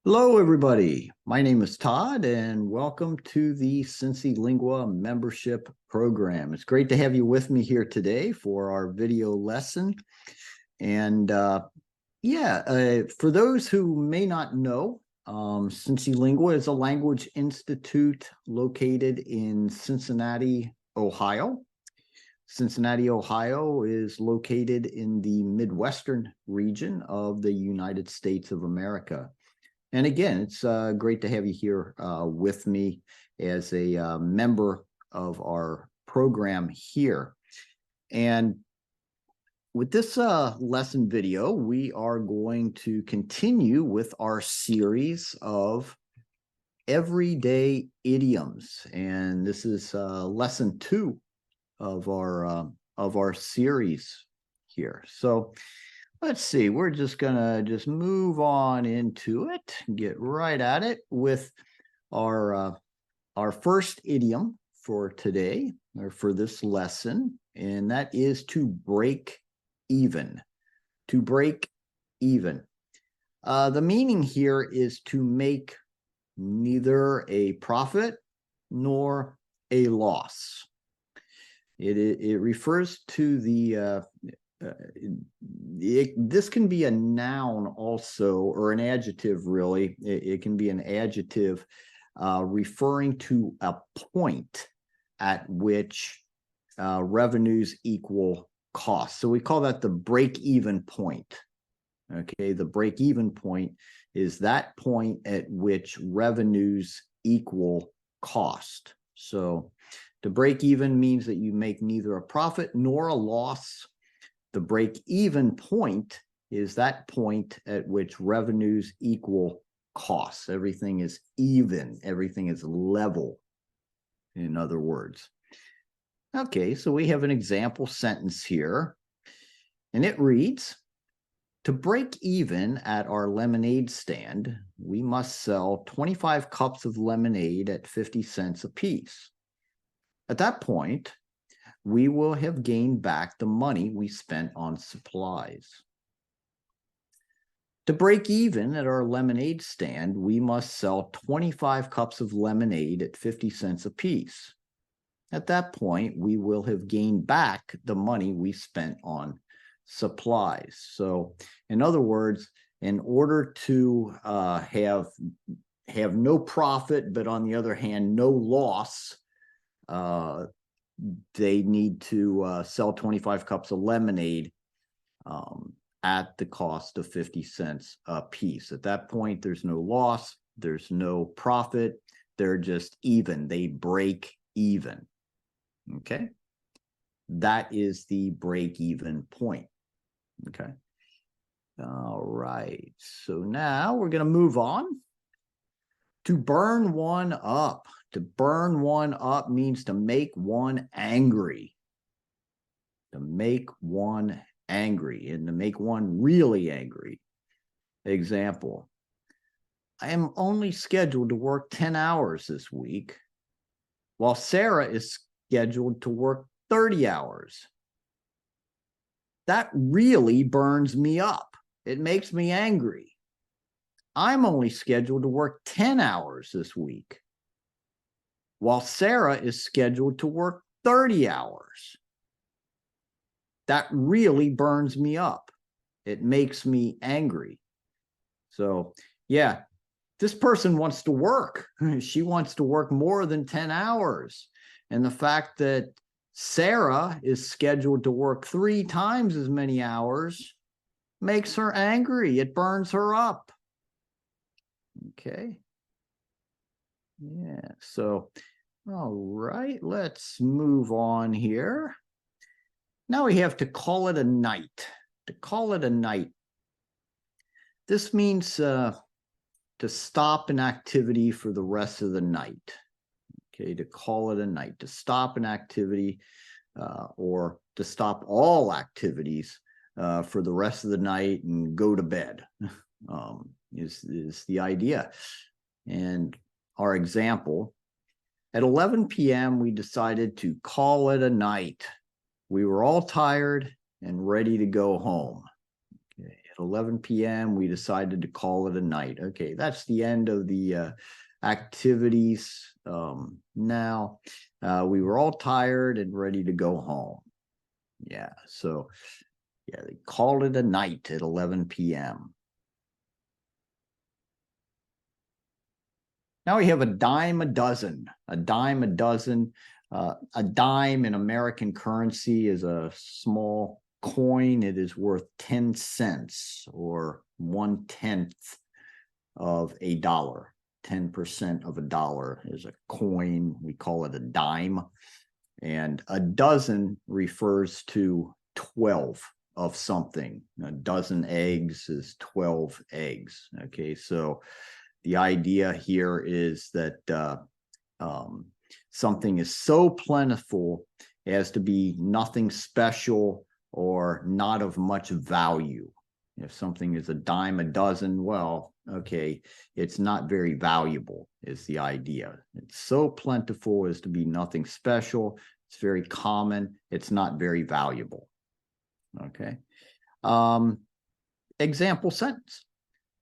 Hello, everybody. My name is Todd, and welcome to the Cincy Lingua membership program. It's great to have you with me here today for our video lesson. And for those who may not know, Cincy Lingua is a language institute located in Cincinnati, Ohio. Cincinnati, Ohio is located in the Midwestern region of the United States of America. And again, it's great to have you here with me as a member of our program here. And with this lesson video, we are going to continue with our series of everyday idioms. And this is lesson 2 of our series here. So let's see, we're just gonna move on into it, get right at it with our first idiom for today, or for this lesson, and that is to break even. To break even. The meaning here is to make neither a profit nor a loss. It refers to the this can be a noun also, or an adjective, really. It can be an adjective referring to a point at which revenues equal costs. So we call that the break-even point. Okay, the break-even point is that point at which revenues equal cost. So to break even means that you make neither a profit nor a loss. The break-even point is that point at which revenues equal costs. Everything is even. Everything is level, in other words. Okay, so we have an example sentence here, and it reads, to break even at our lemonade stand, we must sell 25 cups of lemonade at 50 cents apiece. At that point, we will have gained back the money we spent on supplies. To break even at our lemonade stand, we must sell 25 cups of lemonade at 50 cents apiece. At that point, we will have gained back the money we spent on supplies. So, in other words, in order to have no profit, but on the other hand, no loss, they need to sell 25 cups of lemonade at the cost of 50 cents a piece. At that point, there's no loss, there's no profit, they're just even, they break even. Okay, that is the break-even point. Okay, all right, so now we're going to move on to burn one up. To burn one up means to make one angry. To make one angry, and to make one really angry. Example, I am only scheduled to work 10 hours this week, while Sarah is scheduled to work 30 hours. That really burns me up. It makes me angry. I'm only scheduled to work 10 hours this week, while Sarah is scheduled to work 30 hours. That really burns me up. It makes me angry. So, yeah, this person wants to work. She wants to work more than 10 hours. And the fact that Sarah is scheduled to work 3 times as many hours makes her angry. It burns her up. Okay. Yeah, so, all right, let's move on here. Now we have to call it a night. To call it a night. This means to stop an activity for the rest of the night. Okay, to call it a night. To stop an activity or to stop all activities for the rest of the night and go to bed is the idea. And our example, at 11 p.m., we decided to call it a night. We were all tired and ready to go home. Okay. At 11 p.m., we decided to call it a night. Okay, that's the end of the activities. Now, we were all tired and ready to go home. Yeah, so yeah, they called it a night at 11 p.m. Now we have a dime a dozen. A dime a dozen. A dime in American currency is a small coin. It is worth 10 cents or 1/10 of a dollar. 10% of a dollar is a coin. We call it a dime. And a dozen refers to 12 of something. A dozen eggs is 12 eggs. Okay, so the idea here is that something is so plentiful as to be nothing special or not of much value. If something is a dime a dozen, well, okay, it's not very valuable is the idea. It's so plentiful as to be nothing special. It's very common. It's not very valuable. Okay. Example sentence.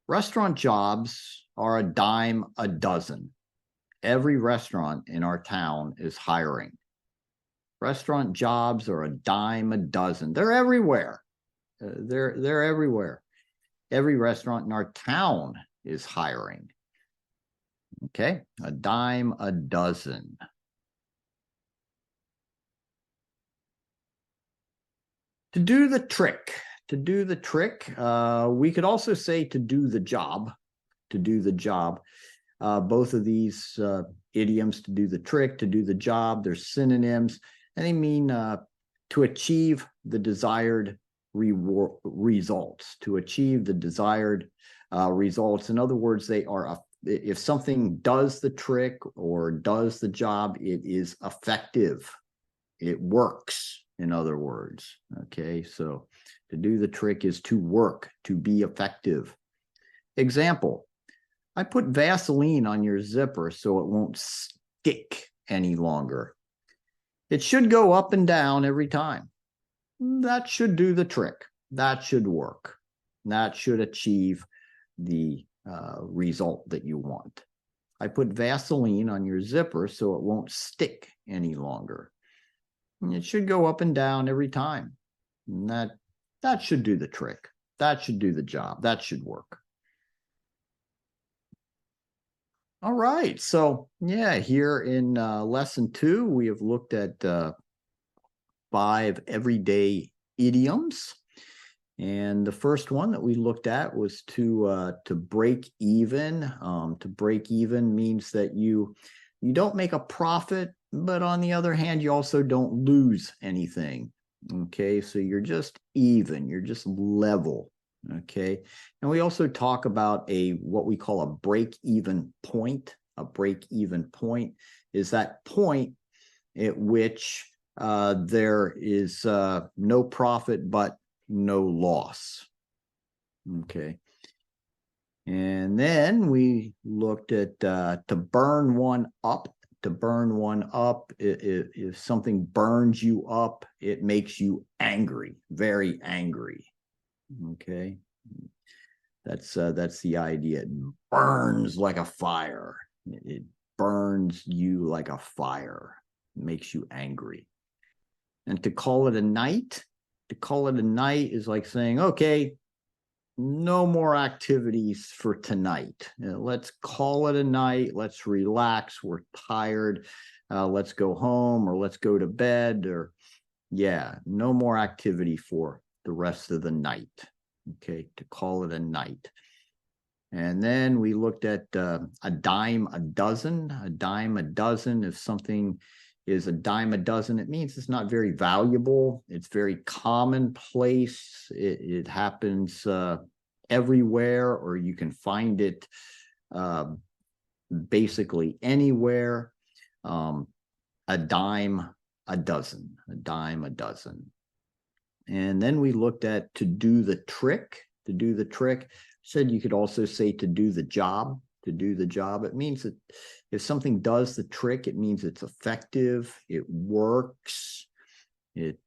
Restaurant jobs are a dime a dozen. Every restaurant in our town is hiring. Restaurant jobs are a dime a dozen. They're everywhere. They're everywhere. Every restaurant in our town is hiring. Okay, a dime a dozen. To do the trick. To do the trick, we could also say to do the job. To do the job. Both of these idioms, to do the trick, to do the job, they're synonyms, and they mean to achieve the desired results. To achieve the desired results. In other words, they are, if something does the trick or does the job, it is effective. It works, in other words. Okay, so to do the trick is to work, to be effective. Example. I put Vaseline on your zipper so it won't stick any longer. It should go up and down every time. That should do the trick. That should work. That should achieve the result that you want. I put Vaseline on your zipper so it won't stick any longer. It should go up and down every time. And that should do the trick. That should do the job. That should work. All right. So yeah, here in lesson 2, we have looked at 5 everyday idioms. And the first one that we looked at was to break even. To break even means that you don't make a profit, but on the other hand, you also don't lose anything. Okay, so you're just even, you're just level. Okay, and we also talk about what we call a break-even point. A break-even point is that point at which there is no profit but no loss. Okay, and then we looked at to burn one up. To burn one up, if something burns you up, it makes you angry, very angry. Okay, that's the idea. It burns like a fire. It burns you like a fire. It makes you angry. And to call it a night is like saying, okay, no more activities for tonight. Let's call it a night. Let's relax. We're tired. Let's go home, or let's go to bed, or yeah, no more activity for the rest of the night. Okay, to call it a night. And then we looked at a dime a dozen. A dime a dozen. If something is a dime a dozen, it means it's not very valuable. It's very commonplace. It happens everywhere, or you can find it basically anywhere. A dime a dozen. A dime a dozen. And then we looked at to do the trick. To do the trick. Said you could also say to do the job. To do the job. It means that if something does the trick, it means it's effective. It works. It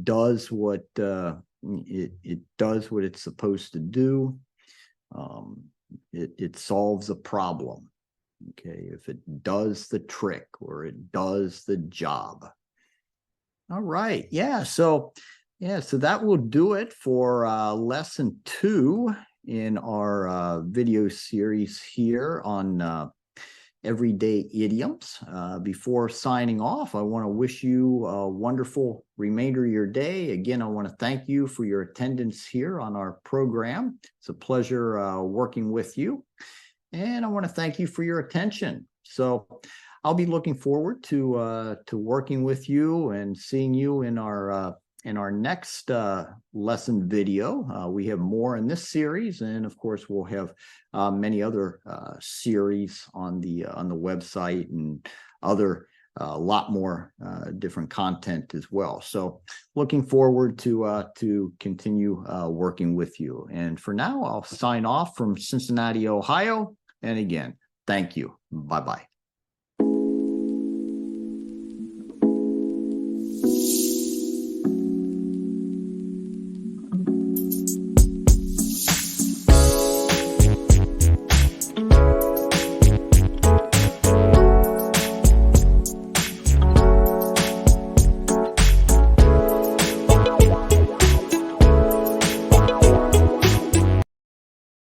does what It does what it's supposed to do. It solves a problem. Okay, if it does the trick or it does the job. All right, so that will do it for lesson 2 in our video series here on everyday idioms. Before signing off, I want to wish you a wonderful remainder of your day. Again, I want to thank you for your attendance here on our program. It's a pleasure working with you. And I want to thank you for your attention. So I'll be looking forward to working with you and seeing you in our next lesson video. We have more in this series, and of course, we'll have many other series on the website and other a lot more different content as well. So looking forward to continue working with you. And for now, I'll sign off from Cincinnati, Ohio. And again, thank you. Bye-bye.